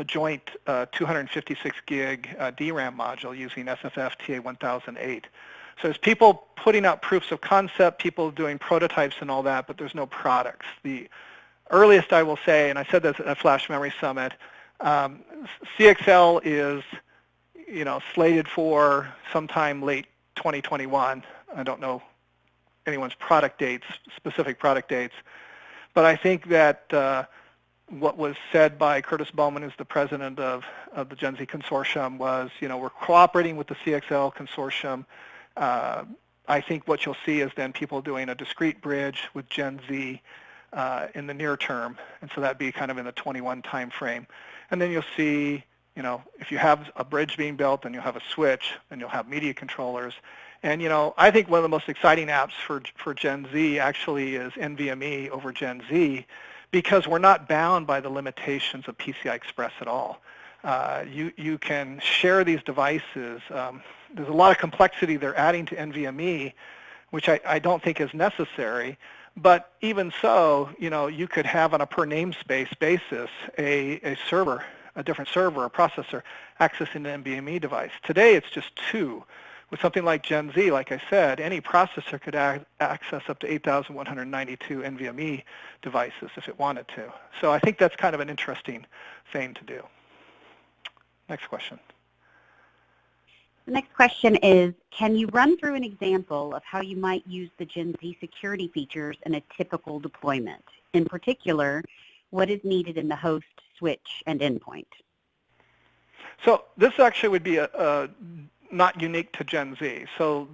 joint 256 gig DRAM module using SFF TA1008. So there's people putting out proofs of concept, people doing prototypes and all that, but there's no products. The earliest I will say, and I said this at Flash Memory Summit, CXL is slated for sometime late 2021. I don't know anyone's product dates, specific product dates, but I think that what was said by Curtis Bowman, who's the president of the Gen Z Consortium, was, we're cooperating with the CXL Consortium. I think what you'll see is then people doing a discrete bridge with Gen Z in the near term, and so that'd be kind of in the 21 time frame. And then you'll see, if you have a bridge being built and you'll have a switch, and you'll have media controllers. And I think one of the most exciting apps for Gen Z actually is NVMe over Gen Z, because we're not bound by the limitations of PCI Express at all. You can share these devices. There's a lot of complexity they're adding to NVMe, which I don't think is necessary. But even so, you could have on a per namespace basis a server, a different server, a processor accessing an NVMe device. Today it's just two. With something like Gen Z, like I said, any processor could access up to 8,192 NVMe devices if it wanted to. So I think that's kind of an interesting thing to do. Next question. The next question is, can you run through an example of how you might use the Gen Z security features in a typical deployment? In particular, what is needed in the host, switch, and endpoint? So this actually would be not unique to Gen Z. So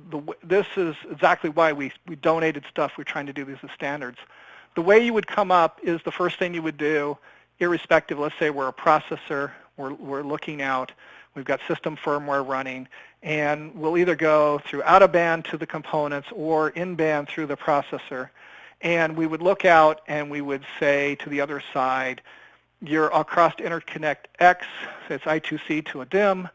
this is exactly why we donated stuff. We're trying to do these as standards. The way you would come up is the first thing you would do, irrespective, let's say we're a processor, we're looking out, we've got system firmware running, and we'll either go through out-of-band to the components or in-band through the processor. And we would look out and we would say to the other side, you're across interconnect X, so it's I2C to a DIMM.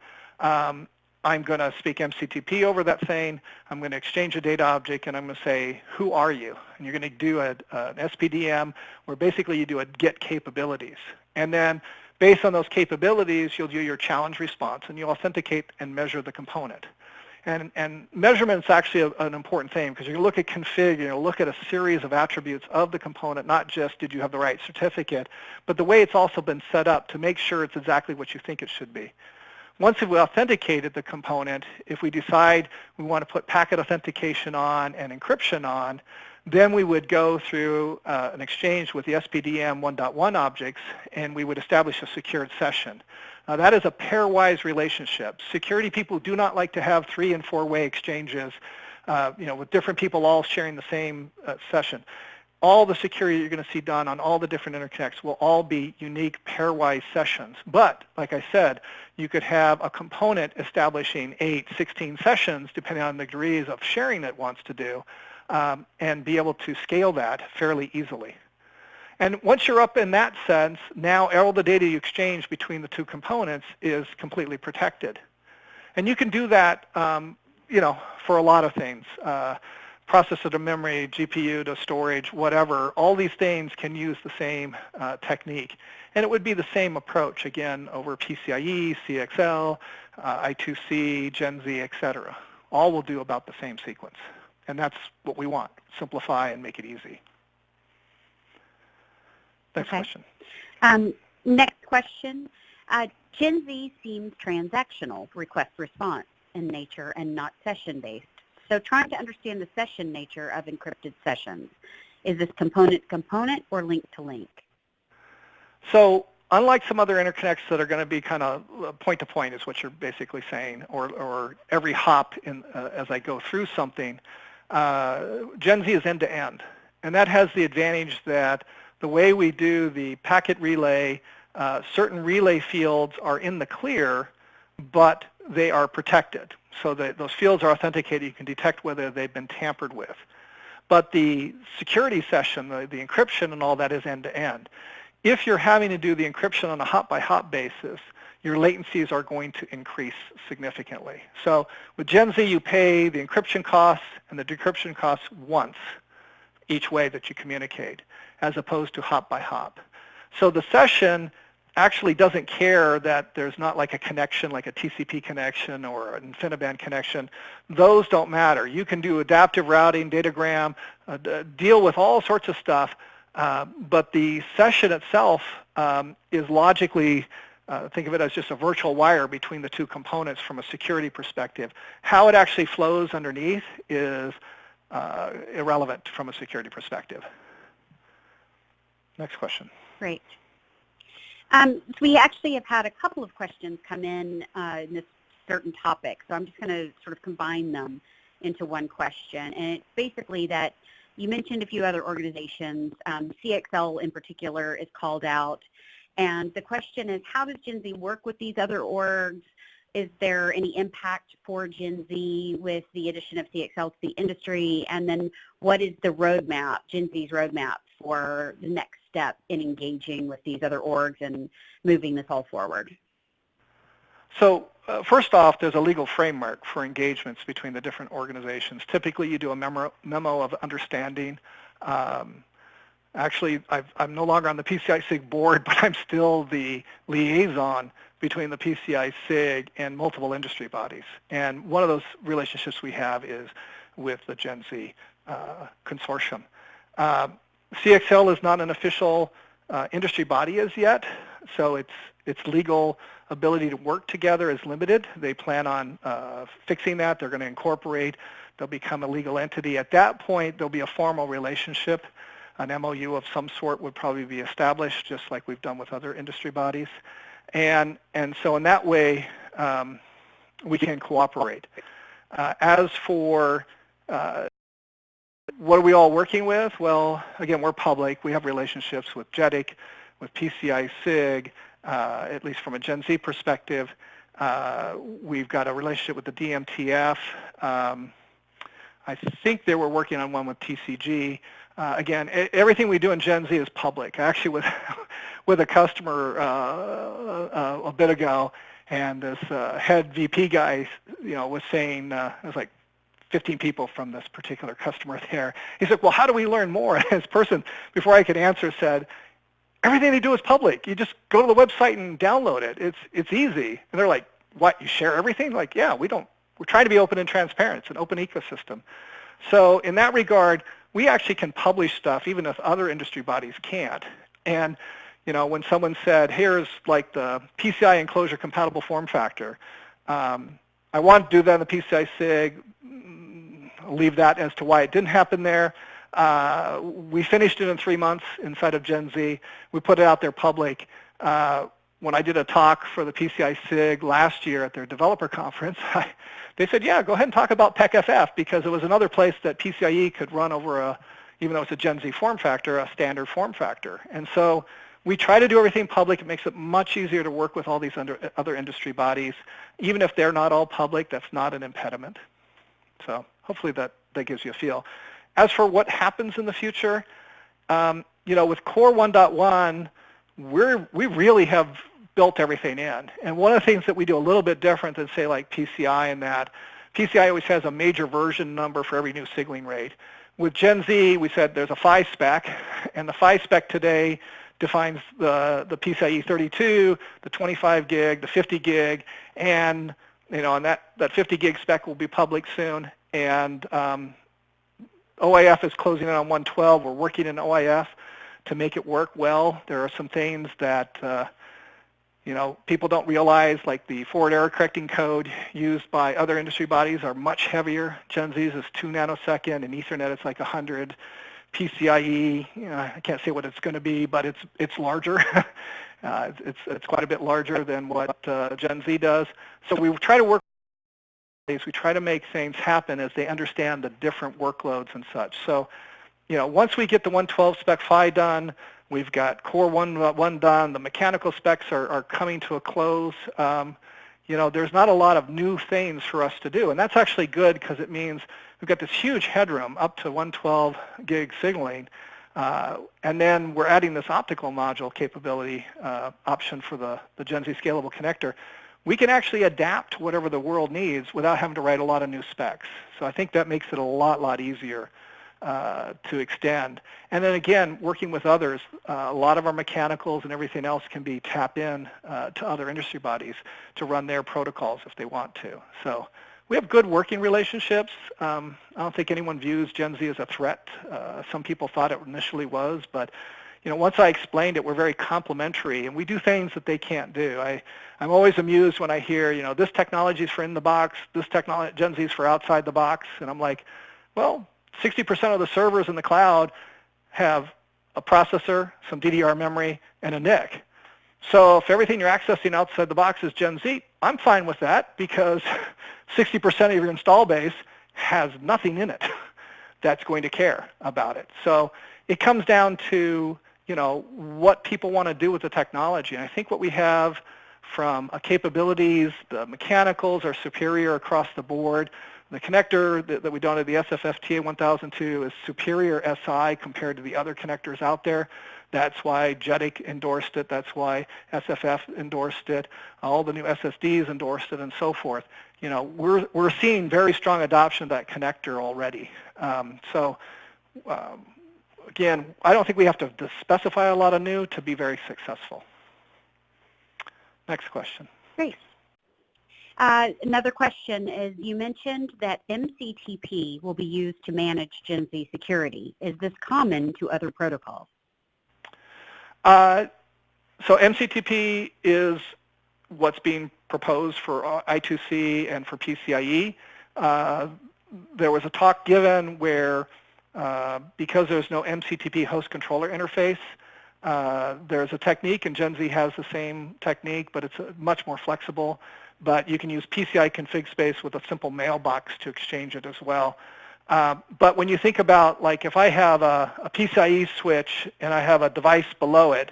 I'm going to speak MCTP over that thing. I'm going to exchange a data object, and I'm going to say, who are you? And you're going to do an SPDM where basically you do a get capabilities. And then based on those capabilities, you'll do your challenge response, and you'll authenticate and measure the component. And measurement's actually an important thing, because you look at config, you look at a series of attributes of the component, not just did you have the right certificate, but the way it's also been set up to make sure it's exactly what you think it should be. Once we've authenticated the component, if we decide we want to put packet authentication on and encryption on, then we would go through an exchange with the SPDM 1.1 objects, and we would establish a secured session. That is a pairwise relationship. Security people do not like to have 3- and 4-way exchanges, with different people all sharing the same session. All the security you're going to see done on all the different interconnects will all be unique pairwise sessions. But, like I said, you could have a component establishing 8, 16 sessions, depending on the degrees of sharing it wants to do, and be able to scale that fairly easily. And once you're up in that sense, now all the data you exchange between the two components is completely protected. And you can do that, for a lot of things. Processor to memory, GPU to storage, whatever, all these things can use the same technique. And it would be the same approach, again, over PCIe, CXL, I2C, Gen Z, et cetera. All will do about the same sequence. And that's what we want, simplify and make it easy. Next question. Next question. Gen Z seems transactional, request response in nature and not session-based. So trying to understand the session nature of encrypted sessions. Is this component to component or link to link? So unlike some other interconnects that are going to be kind of point to point is what you're basically saying, or every hop as I go through something, Gen Z is end to end. And that has the advantage that the way we do the packet relay, certain relay fields are in the clear, but they are protected. So that those fields are authenticated. You can detect whether they've been tampered with. But the security session, the encryption and all that is end to end. If you're having to do the encryption on a hop-by-hop basis, your latencies are going to increase significantly. So with Gen Z, you pay the encryption costs and the decryption costs once each way that you communicate, as opposed to hop-by-hop. So the session actually doesn't care that there's not like a connection, like a TCP connection or an InfiniBand connection. Those don't matter. You can do adaptive routing, datagram, deal with all sorts of stuff, but the session itself is logically, think of it as just a virtual wire between the two components from a security perspective. How it actually flows underneath is irrelevant from a security perspective. Next question. Great. So we actually have had a couple of questions come in this certain topic, so I'm just going to sort of combine them into one question. And it's basically that you mentioned a few other organizations. CXL in particular is called out. And the question is, how does Gen Z work with these other orgs? Is there any impact for Gen Z with the addition of CXL to the industry? And then what is the roadmap, Gen Z's roadmap for the next step in engaging with these other orgs and moving this all forward? So first off, there's a legal framework for engagements between the different organizations. Typically, you do a memo of understanding. Actually, I'm no longer on the PCI-SIG board, but I'm still the liaison between the PCI-SIG and multiple industry bodies. And one of those relationships we have is with the Gen Z consortium. CXL is not an official industry body as yet, so its legal ability to work together is limited. They plan on fixing that. They're going to incorporate. They'll become a legal entity. At that point, there'll be a formal relationship. An MOU of some sort would probably be established, just like we've done with other industry bodies. And so in that way, we can cooperate. As for what are we all working with? Well, again, we're public. We have relationships with JEDIC, with PCI-SIG, at least from a Gen Z perspective. We've got a relationship with the DMTF. I think they were working on one with TCG. Again, everything we do in Gen Z is public. Actually, with a customer a bit ago, and this head VP guy, was saying, it was like 15 people from this particular customer there. He said, well, how do we learn more? And this person, before I could answer, said, everything they do is public. You just go to the website and download it. It's easy. And they're like, what, you share everything? Like, yeah, we're trying to be open and transparent. It's an open ecosystem. So in that regard, we actually can publish stuff even if other industry bodies can't. And when someone said, here's like the PCI enclosure compatible form factor, I want to do that in the PCI-SIG. I'll leave that as to why it didn't happen there. We finished it in 3 months inside of Gen Z. We put it out there public. When I did a talk for the PCI-SIG last year at their developer conference, they said, yeah, go ahead and talk about PEC-FF, because it was another place that PCIe could run over even though it's a Gen Z form factor, a standard form factor. And so we try to do everything public. It makes it much easier to work with all these other industry bodies. Even if they're not all public, that's not an impediment. So hopefully that gives you a feel. As for what happens in the future, with Core 1.1, we really have built everything in. And one of the things that we do a little bit different than, say, like PCI, in that PCI always has a major version number for every new signaling rate. With Gen Z, we said there's a PHY spec, and the PHY spec today defines the PCIe 32, the 25 gig, the 50 gig, and and that 50 gig spec will be public soon. And OIF is closing in on 112. We're working in OIF to make it work well. There are some things that people don't realize, like the forward error correcting code used by other industry bodies are much heavier. GENZ's is 2 nanosecond, and Ethernet is like 100. PCIe, I can't say what it's going to be, but it's larger. It's quite a bit larger than what GENZ does. So we try to work. We try to make things happen as they understand the different workloads and such. So, once we get the 112 spec PHY done, we've got Core 1 done. The mechanical specs are coming to a close. There's not a lot of new things for us to do, and that's actually good because it means we've got this huge headroom up to 112 gig signaling, and then we're adding this optical module capability option for the GENZ scalable connector. We can actually adapt whatever the world needs without having to write a lot of new specs. So I think that makes it a lot easier to extend. And then again, working with others, a lot of our mechanicals and everything else can be tapped in to other industry bodies to run their protocols if they want to. So we have good working relationships. I don't think anyone views GENZ as a threat. Some people thought it initially was, but once I explained it, we're very complementary, and we do things that they can't do. I'm always amused when I hear, this technology is for in the box, this technology, GENZ is for outside the box, and I'm like, well, 60% of the servers in the cloud have a processor, some DDR memory, and a NIC. So if everything you're accessing outside the box is GENZ, I'm fine with that because 60% of your install base has nothing in it that's going to care about it. So it comes down to what people want to do with the technology. And I think what we have from capabilities, the mechanicals are superior across the board. The connector that we donated, the SFFTA 1002, is superior SI compared to the other connectors out there. That's why JEDEC endorsed it. That's why SFF endorsed it. All the new SSDs endorsed it, and so forth. We're seeing very strong adoption of that connector already. Again, I don't think we have to specify a lot of new to be very successful. Next question. Great. Another question is, you mentioned that MCTP will be used to manage GENZ security. Is this common to other protocols? So MCTP is what's being proposed for I2C and for PCIe. There was a talk given where because there's no MCTP host controller interface, there's a technique, and GENZ has the same technique, but it's much more flexible. But you can use PCI config space with a simple mailbox to exchange it as well. But when you think about, like, if I have a PCIe switch and I have a device below it,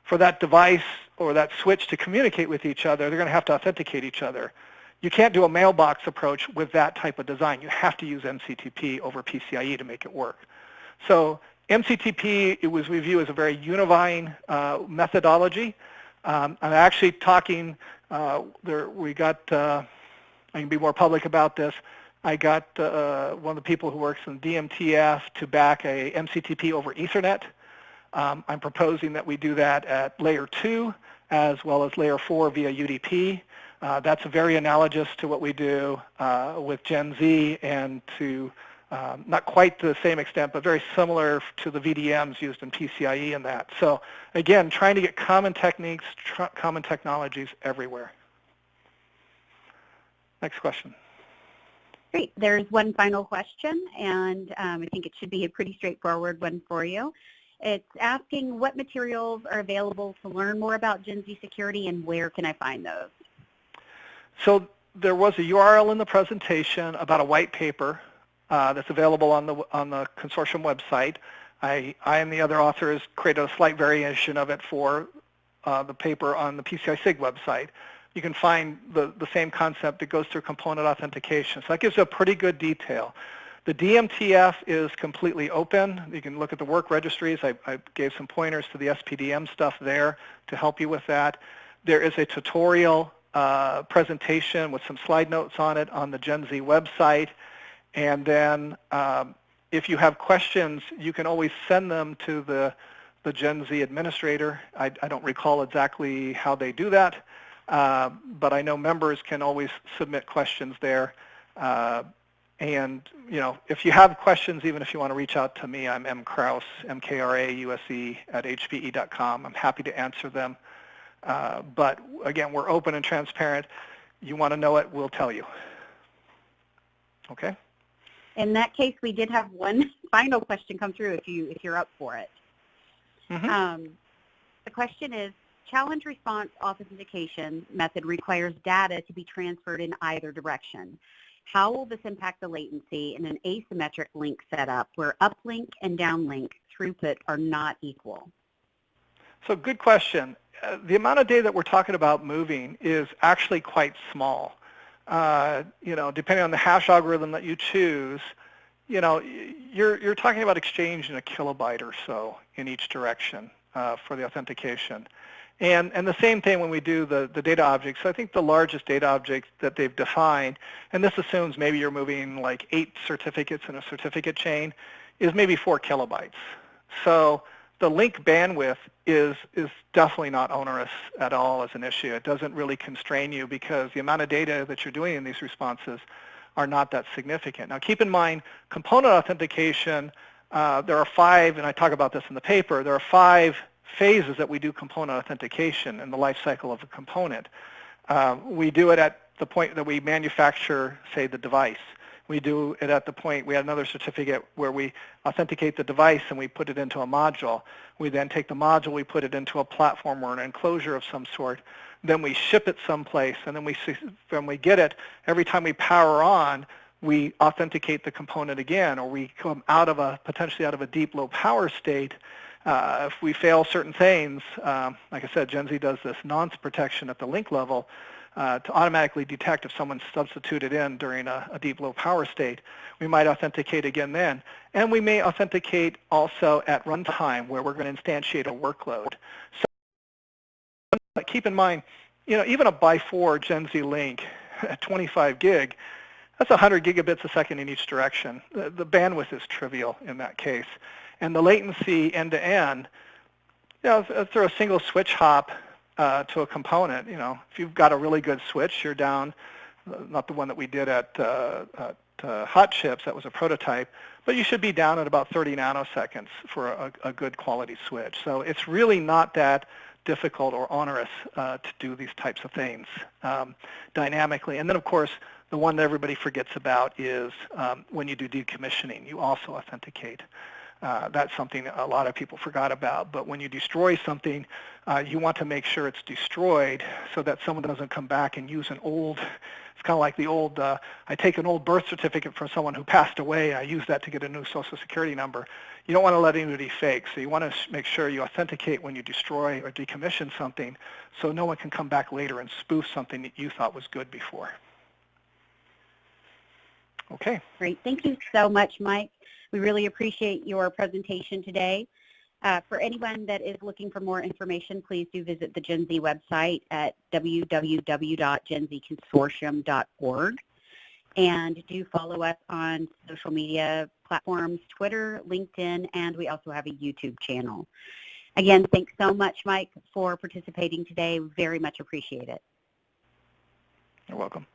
for that device or that switch to communicate with each other, they're going to have to authenticate each other. You can't do a mailbox approach with that type of design. You have to use MCTP over PCIe to make it work. So MCTP, we view as a very unifying methodology. I'm actually talking, we got, I can be more public about this, I got one of the people who works in DMTF to back a MCTP over Ethernet. I'm proposing that we do that at layer 2 as well as layer 4 via UDP. That's very analogous to what we do with GENZ, and to not quite to the same extent, but very similar to the VDMs used in PCIe and that. So again, trying to get common techniques, common technologies everywhere. Next question. Great. There's one final question, and I think it should be a pretty straightforward one for you. It's asking what materials are available to learn more about GENZ security, and where can I find those? So there was a URL in the presentation about a white paper that's available on the consortium website. I and the other authors created a slight variation of it for the paper on the PCI SIG website. You can find the same concept that goes through component authentication. So that gives you a pretty good detail. The DMTF is completely open. You can look at the work registries. I gave some pointers to the SPDM stuff there to help you with that. There is a tutorial presentation with some slide notes on it on the GENZ website. And then if you have questions, you can always send them to the GENZ administrator. I don't recall exactly how they do that, but I know members can always submit questions there. And, you know, if you have questions, even if you want to reach out to me, I'm M. Krause, M-K-R-A-U-S-E, at hpe.com. I'm happy to answer them. But, again, we're open and transparent. You want to know it, we'll tell you. Okay? In that case, we did have one final question come through if you're up for it. Mm-hmm. The question is, challenge response authentication method requires data to be transferred in either direction. How will this impact the latency in an asymmetric link setup where uplink and downlink throughput are not equal? So good question. The amount of data that we're talking about moving is actually quite small. You know, depending on the hash algorithm that you choose, you know, you're talking about exchange in a kilobyte or so in each direction for the authentication. And the same thing when we do the data objects. So I think the largest data object that they've defined, and this assumes maybe you're moving like 8 certificates in a certificate chain, is maybe 4 kilobytes. So the link bandwidth is definitely not onerous at all as an issue. It doesn't really constrain you because the amount of data that you're doing in these responses are not that significant. Now keep in mind, component authentication, there are 5, and I talk about this in the paper, there are 5 phases that we do component authentication in the life cycle of a component. We do it at the point that we manufacture, say, the device. We do it at the point, we had another certificate where we authenticate the device and we put it into a module. We then take the module, we put it into a platform or an enclosure of some sort. Then we ship it someplace, and then when we get it, every time we power on, we authenticate the component again, or we come out of potentially out of a deep low power state. If we fail certain things, like I said, GENZ does this nonce protection at the link level to automatically detect if someone's substituted in during a deep low power state. We might authenticate again then. And we may authenticate also at runtime where we're going to instantiate a workload. So keep in mind, you know, even a by-4 GENZ link at 25 gig, that's 100 gigabits a second in each direction. The bandwidth is trivial in that case. And the latency end-to-end, you know, through a single switch hop to a component, you know, if you've got a really good switch, you're down, not the one that we did at Hot Chips, that was a prototype, but you should be down at about 30 nanoseconds for a good quality switch. So it's really not that difficult or onerous to do these types of things dynamically. And then, of course, the one that everybody forgets about is when you do decommissioning, you also authenticate. That's something a lot of people forgot about. But when you destroy something, you want to make sure it's destroyed so that someone doesn't come back and use an old, it's kind of like the old, I take an old birth certificate from someone who passed away, I use that to get a new social security number. You don't want to let anybody fake, so you want to make sure you authenticate when you destroy or decommission something so no one can come back later and spoof something that you thought was good before. Okay. Great. Thank you so much, Mike. We really appreciate your presentation today. For anyone that is looking for more information, please do visit the GENZ website at www.genzconsortium.org. And do follow us on social media platforms, Twitter, LinkedIn, and we also have a YouTube channel. Again, thanks so much, Mike, for participating today. Very much appreciate it. You're welcome.